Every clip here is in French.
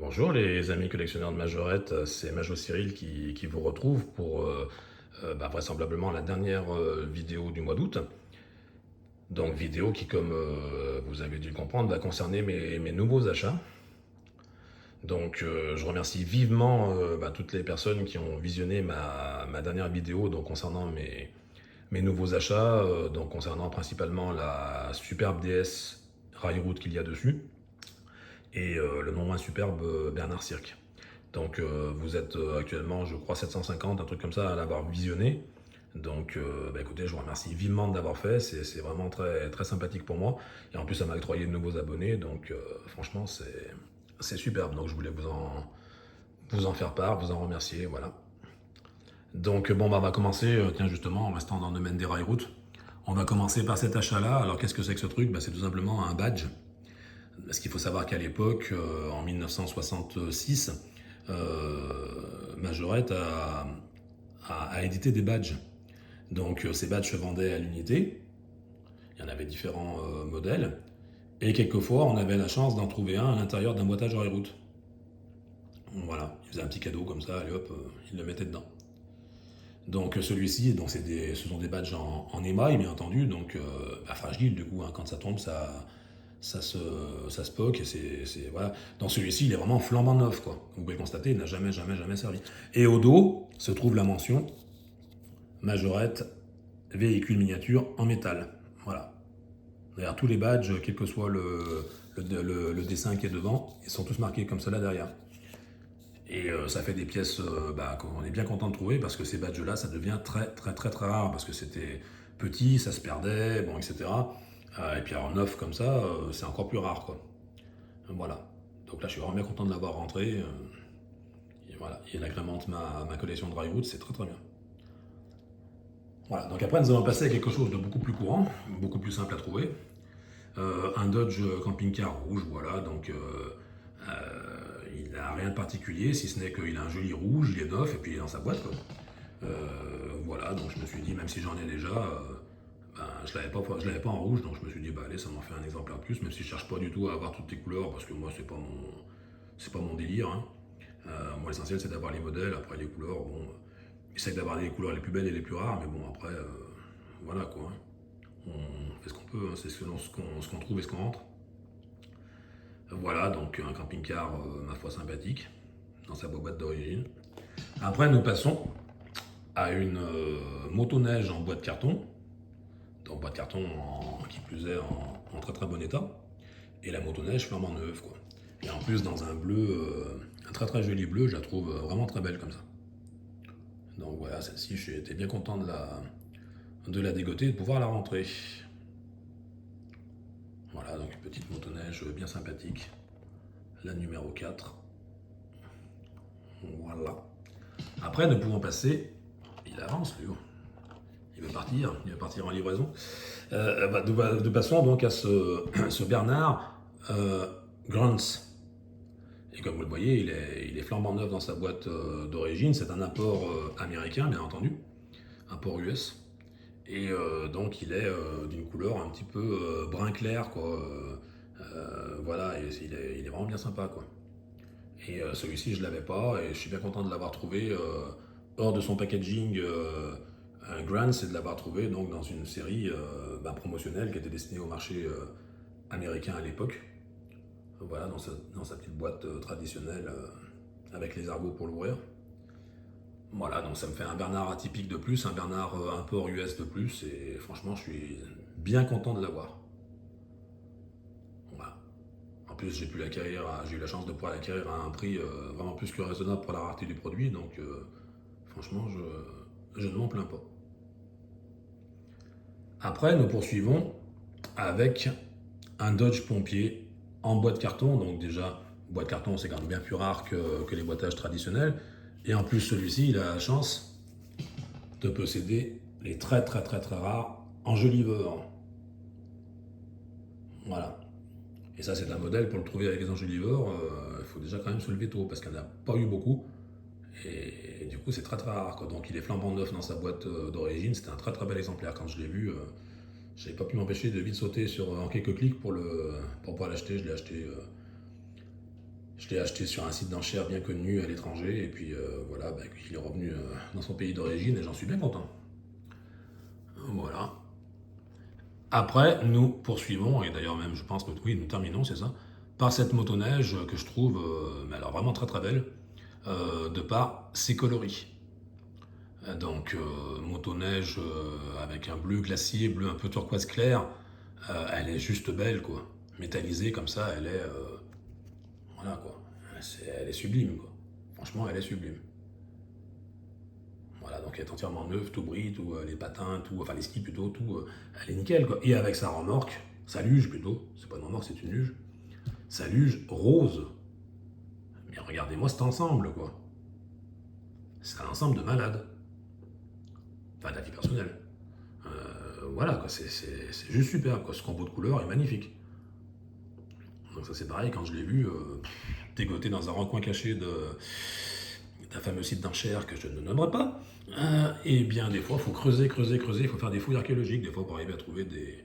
Bonjour les amis collectionneurs de majorettes, c'est Majo Cyril qui vous retrouve pour vraisemblablement la dernière vidéo du mois d'août. Donc vidéo qui, comme vous avez dû le comprendre, va concerner mes nouveaux achats. Donc je remercie vivement toutes les personnes qui ont visionné ma dernière vidéo donc, concernant mes nouveaux achats, donc concernant principalement la superbe DS Railroad qu'il y a dessus et le non moins superbe Bernard Cirque. Donc vous êtes actuellement, je crois, 750, un truc comme ça, à l'avoir visionné. Donc écoutez, je vous remercie vivement de l'avoir fait, c'est vraiment très, très sympathique pour moi. Et en plus, ça m'a octroyé de nouveaux abonnés, donc franchement, c'est superbe. Donc je voulais vous en faire part, vous en remercier, voilà. Donc bon, on va commencer, tiens justement, en restant dans le domaine des rails routes. On va commencer par cet achat-là. Alors qu'est-ce que c'est que ce truc? C'est tout simplement un badge. Parce qu'il faut savoir qu'à l'époque, en 1966, Majorette a édité des badges. Donc ces badges se vendaient à l'unité. Il y en avait différents modèles. Et quelquefois, on avait la chance d'en trouver un à l'intérieur d'un boîtage Railroad. Voilà, il faisait un petit cadeau comme ça, allez hop, il le mettait dedans. Donc celui-ci, donc ce sont des badges en émail, bien entendu, donc fragile du coup, hein, quand ça tombe, ça se poque, voilà. Dans celui-ci, il est vraiment flambant neuf, quoi. Comme vous pouvez le constater, il n'a jamais, jamais, jamais servi. Et au dos se trouve la mention Majorette véhicule miniature en métal. Voilà. Derrière tous les badges, quel que soit le dessin qui est devant, ils sont tous marqués comme cela derrière. Et ça fait des pièces qu'on est bien content de trouver parce que ces badges-là, ça devient très, très, très, très rare parce que c'était petit, ça se perdait, bon, etc. Et puis alors neuf comme ça, c'est encore plus rare, quoi. Voilà. Donc là, je suis vraiment bien content de l'avoir rentré. Et voilà. Il agrémente ma collection de Drywood, c'est très très bien. Voilà. Donc après, nous allons passer à quelque chose de beaucoup plus courant, beaucoup plus simple à trouver. Un Dodge camping-car rouge, voilà. Donc il n'a rien de particulier, si ce n'est qu'il a un joli rouge, il est neuf et puis il est dans sa boîte, quoi. Voilà. Donc je me suis dit, même si j'en ai déjà. Je l'avais pas en rouge, donc je me suis dit, allez, ça m'en fait un exemplaire de plus, même si je cherche pas du tout à avoir toutes les couleurs, parce que moi, c'est pas mon délire, hein. Moi, l'essentiel, c'est d'avoir les modèles, après les couleurs, bon, j'essaie d'avoir les couleurs les plus belles et les plus rares, mais bon, après, voilà, quoi, hein. On fait ce qu'on peut, hein, c'est ce qu'on trouve et ce qu'on rentre. Voilà, donc un camping-car, ma foi, sympathique, dans sa boîte d'origine. Après, nous passons à une motoneige en boîte carton, donc boîte carton qui plus est en très très bon état, et la motoneige flambant neuve, quoi. Et en plus dans un bleu, un très très joli bleu, je la trouve vraiment très belle comme ça. Donc voilà, celle-ci, j'étais bien content de la dégoter et de pouvoir la rentrer. Voilà, donc une petite motoneige bien sympathique, la numéro 4. Voilà. Après, nous pouvons passer, il avance lui, il va partir en livraison. Nous passons donc à ce Bernard Grants. Et comme vous le voyez, il est flambant neuf dans sa boîte d'origine. C'est un import américain, bien entendu, import US. Et donc il est d'une couleur un petit peu brun clair, quoi. Voilà, et il est vraiment bien sympa, quoi. Et celui-ci, je l'avais pas, et je suis bien content de l'avoir trouvé hors de son packaging un Grant, c'est de l'avoir trouvé donc dans une série promotionnelle qui était destinée au marché américain à l'époque. Voilà, dans sa petite boîte traditionnelle avec les argots pour l'ouvrir. Voilà, donc ça me fait un Bernard atypique de plus, un Bernard import US de plus, et franchement, je suis bien content de l'avoir. Voilà. En plus, j'ai eu la chance de pouvoir l'acquérir à un prix vraiment plus que raisonnable pour la rareté du produit, donc franchement, je ne m'en plains pas. Après, nous poursuivons avec un Dodge Pompier en boîte carton. Donc déjà, boîte carton, c'est quand même bien plus rare que les boîtages traditionnels. Et en plus, celui-ci, il a la chance de posséder les très très très très rares enjoliveurs. Voilà. Et ça, c'est un modèle, pour le trouver avec les enjoliveurs, il faut déjà quand même se lever tôt, parce qu'il n'y en a pas eu beaucoup. Et du coup, c'est très très rare, quoi. Donc il est flambant neuf dans sa boîte d'origine. C'était un très très bel exemplaire. Quand je l'ai vu, j'avais pas pu m'empêcher de vite sauter en quelques clics pour pouvoir l'acheter. Je l'ai acheté Je l'ai acheté sur un site d'enchères bien connu à l'étranger, et puis voilà, bah, il est revenu dans son pays d'origine, et j'en suis bien content. Voilà. Après, nous poursuivons, et d'ailleurs même je pense que oui, nous terminons, c'est ça, par cette motoneige que je trouve mais alors vraiment très très belle, de par ses coloris. Donc motoneige avec un bleu glacier, bleu un peu turquoise clair, elle est juste belle quoi. Métallisée comme ça, elle est voilà quoi. Elle est sublime quoi. Franchement, elle est sublime. Voilà, donc elle est entièrement neuve, tout brille, tout les patins, tout, enfin les skis plutôt, tout, elle est nickel quoi. Et avec sa remorque, sa luge plutôt, c'est pas une remorque, c'est une luge. Sa luge rose. Mais regardez-moi cet ensemble quoi. C'est un ensemble de malades. Enfin, d'avis personnel. Voilà, quoi, c'est juste super, quoi. Ce combo de couleurs est magnifique. Donc ça c'est pareil, quand je l'ai vu, dégoté dans un recoin caché d'un fameux site d'enchères que je ne nommerai pas, et bien des fois il faut creuser, creuser, creuser, il faut faire des fouilles archéologiques, des fois pour arriver à trouver des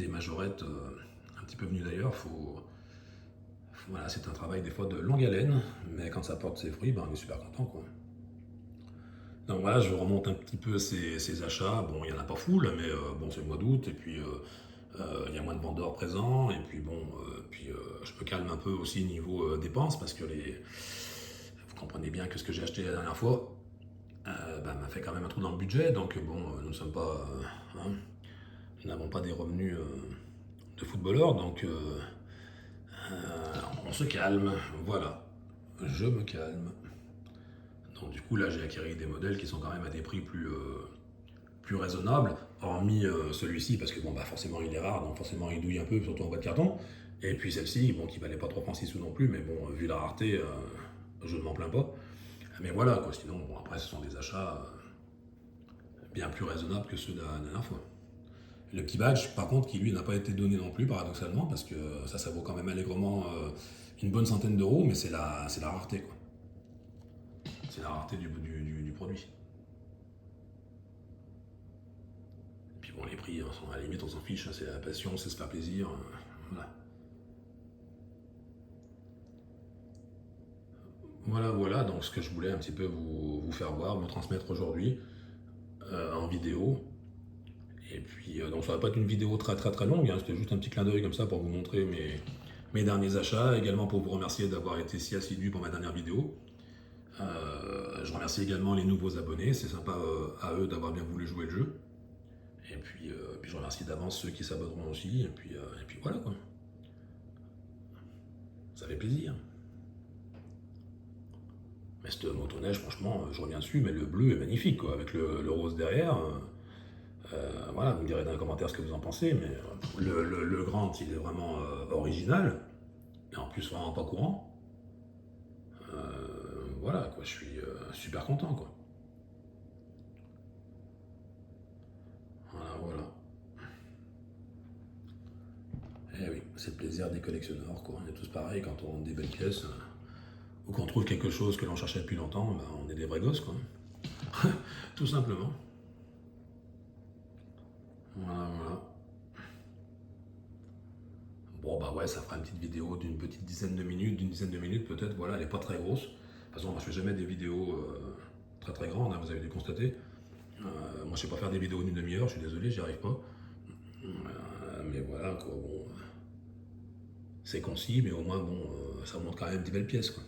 majorettes un petit peu venues d'ailleurs, voilà, c'est un travail des fois de longue haleine, mais quand ça porte ses fruits, ben, on est super content quoi. Donc voilà, je remonte un petit peu ces achats. Bon, il n'y en a pas full, mais bon, c'est le mois d'août, et puis il y a moins de vendeurs présents, et puis bon, je me calme un peu aussi niveau dépenses, parce que vous comprenez bien que ce que j'ai acheté la dernière fois bah, m'a fait quand même un trou dans le budget, donc bon, nous ne sommes pas, hein, nous n'avons pas des revenus de footballeurs, donc on se calme, voilà, je me calme. Donc du coup là j'ai acquis des modèles qui sont quand même à des prix plus raisonnable, hormis celui-ci, parce que bon, bah, forcément il est rare, donc forcément il douille un peu, surtout en boîte de carton. Et puis celle-ci, bon, qui valait pas 3 francs 6 sous non plus, mais bon, vu la rareté, je ne m'en plains pas. Mais voilà, quoi, sinon, bon, après, ce sont des achats bien plus raisonnables que ceux de la dernière fois. Le petit badge, par contre, qui lui n'a pas été donné non plus, paradoxalement, parce que ça vaut quand même allègrement une bonne centaine d'euros, mais c'est la rareté, quoi. C'est la rareté du produit. Puis bon, les prix, à la limite, on s'en fiche, hein, c'est la passion, c'est se faire plaisir. Voilà. Voilà, voilà, donc ce que je voulais un petit peu vous faire voir, vous transmettre aujourd'hui en vidéo. Et puis, donc ça va pas être une vidéo très très très longue, hein, c'était juste un petit clin d'œil comme ça pour vous montrer mes derniers achats, également pour vous remercier d'avoir été si assidu pour ma dernière vidéo. Je remercie également les nouveaux abonnés, c'est sympa à eux d'avoir bien voulu jouer le jeu. Et puis je remercie d'avance ceux qui s'abonneront aussi, et puis voilà quoi. Ça fait plaisir. Mais cette motoneige, franchement, je reviens dessus, mais le bleu est magnifique, quoi, avec le rose derrière. Voilà, vous me direz dans les commentaires ce que vous en pensez, mais le grand, il est vraiment original, et en plus vraiment pas courant. Voilà, quoi, je suis super content, quoi. Voilà, voilà. Et oui, c'est le plaisir des collectionneurs, quoi. On est tous pareils quand on a des belles pièces, ou qu'on trouve quelque chose que l'on cherchait depuis longtemps, ben, on est des vrais gosses, quoi. Tout simplement. Voilà, voilà. Bon, bah ouais, ça fera une petite vidéo d'une petite dizaine de minutes, d'une dizaine de minutes peut-être, voilà, elle est pas très grosse. De toute façon, moi je fais jamais des vidéos très très grandes, hein, vous avez dû constater. Moi je sais pas faire des vidéos d'une demi-heure, je suis désolé, j'y arrive pas. Mais voilà, quoi, bon, c'est concis, mais au moins, bon, ça montre quand même des belles pièces, quoi.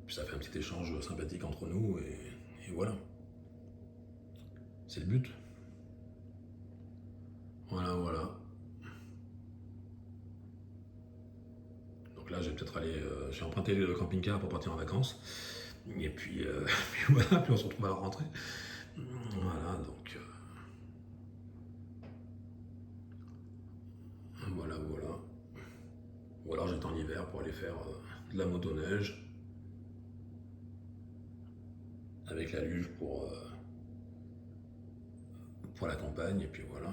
Puis ça fait un petit échange sympathique entre nous, et voilà. C'est le but. Voilà, voilà. Donc là, je vais peut-être aller, j'ai emprunté le camping-car pour partir en vacances. Et puis, puis voilà, puis on se retrouve à la rentrée. Voilà, donc voilà, voilà. Ou alors j'attends l'hiver pour aller faire de la motoneige avec la luge pour la campagne, et puis voilà.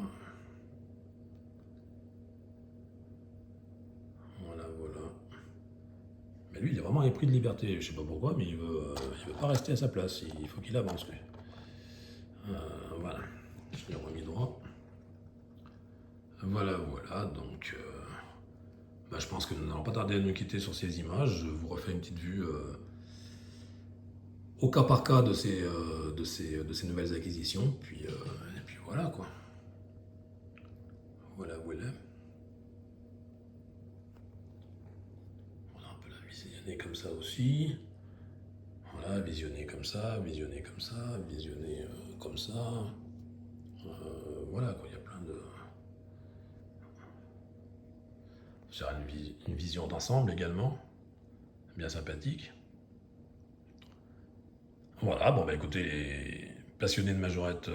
Voilà, voilà. Mais lui, il a vraiment épris de liberté, je sais pas pourquoi, mais il veut pas rester à sa place, il faut qu'il avance, lui. Voilà, je l'ai remis droit. Voilà, voilà, donc bah, je pense que nous n'allons pas tarder à nous quitter sur ces images. Je vous refais une petite vue au cas par cas de ces nouvelles acquisitions. Et puis voilà quoi. Voilà, voilà. On a un peu la visionner comme ça aussi. Voilà, visionner comme ça, visionner comme ça, visionner comme ça. Voilà quoi, il y a plein de. C'est une vision d'ensemble également, bien sympathique. Voilà, bon bah écoutez, les passionnés de majorette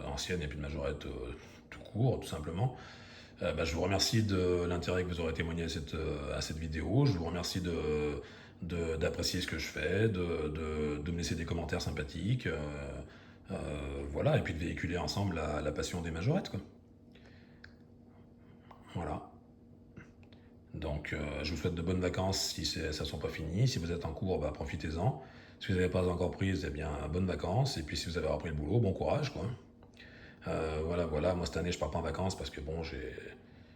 ancienne et puis de majorette tout court, tout simplement, bah, je vous remercie de l'intérêt que vous aurez témoigné à cette vidéo. Je vous remercie d'apprécier ce que je fais, de me laisser des commentaires sympathiques. Voilà, et puis de véhiculer ensemble la passion des majorettes, quoi. Voilà. Donc, je vous souhaite de bonnes vacances si ça ne sont pas finies. Si vous êtes en cours, bah, profitez-en. Si vous n'avez pas encore prise, eh bien, bonnes vacances. Et puis, si vous avez repris le boulot, bon courage, quoi. Voilà, voilà. Moi, cette année, je pars pas en vacances parce que, bon,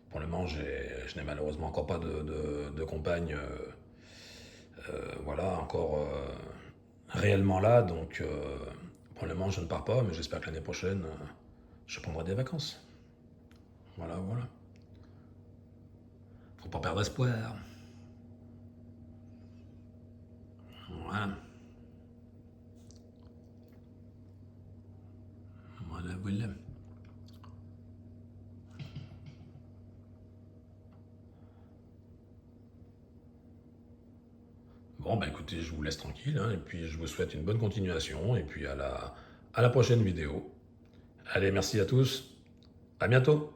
pour le moment, je n'ai malheureusement encore pas de compagne, voilà, encore réellement là. Donc, pour le moment, je ne pars pas, mais j'espère que l'année prochaine, je prendrai des vacances. Voilà, voilà. Faut pas perdre espoir. Voilà. Voilà, voilà. Bon, bah écoutez, je vous laisse tranquille, hein, et puis je vous souhaite une bonne continuation, et puis à la prochaine vidéo. Allez, merci à tous, à bientôt.